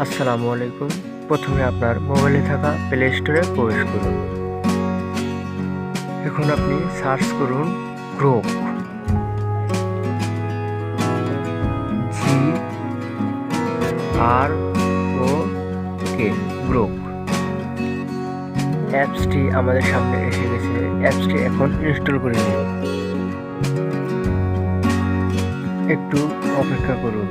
আসসালামু আলাইকুম। প্রথমে আপনার মোবাইলে থাকা প্লে স্টোরে প্রবেশ করুন। এখন আপনি সার্চ করুন গ্রোক, GROK, গ্রোক। অ্যাপসটি আমাদের সামনে এসে গেছে। অ্যাপসটি এখন ইনস্টল করে নিন। একটু অপেক্ষা করুন।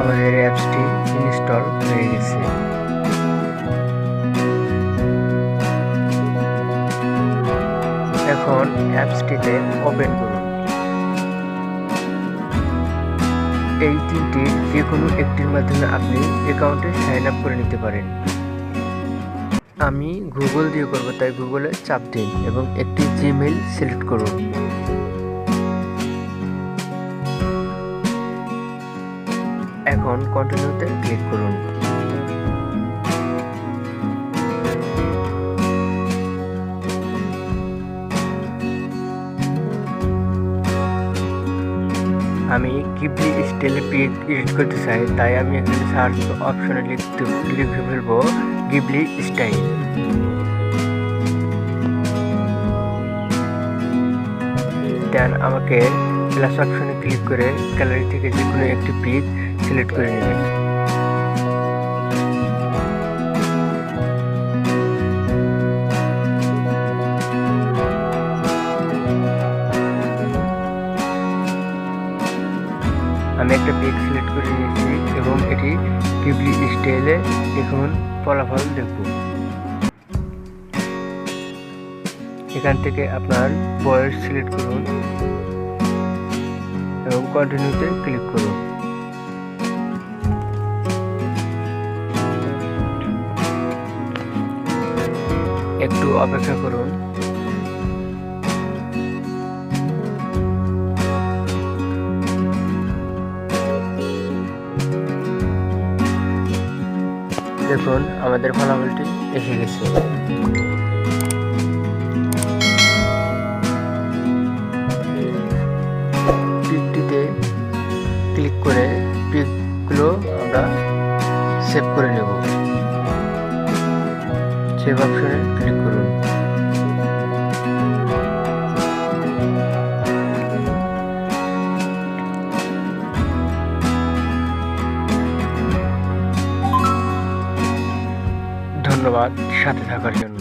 আমাদের অ্যাপসটি ইনস্টল হয়ে গেছে। এখন অ্যাপসটিতে ওপেন করুন। এই তিনটির যে কোনো একটির মাধ্যমে আপনি অ্যাকাউন্টে সাইন আপ করে নিতে পারেন। আমি গুগল দিয়ে করব, তাই গুগলে চাপ দিন এবং একটি জিমেইল সিলেক্ট করুন। এখন কন্টিনিউতে ক্লিক করুন। আমি গিবলি স্টাইলে পিক এডিট করতে চাই, তাই আমি এখানে সার্চ অপশনে লিখে ফেলবো গিবলি স্টাইল। দেন আমাকে প্লাস অপশনে ক্লিক করে গ্যালারি থেকে যে কোনো একটি পিক সিলেক্ট করে নেবেন। আমি একটা পিক সিলেক্ট করে নিয়েছি এবং এটি গিবলি স্টাইলে দেখুন ফলাফল দেখব। এখান থেকে আপনার বয়স সিলেক্ট করুন এবং কন্টিনিউতে ক্লিক করুন। একটু অপেক্ষা করুন। দেখুন আমাদের ফলাফলটি এসে গেছে। পিকটিতে ক্লিক করে পিকগুলো আমরা সেভ করে নেব। সেভ অপশনে ক্লিক করুন। ধন্যবাদ সাথে থাকার জন্য।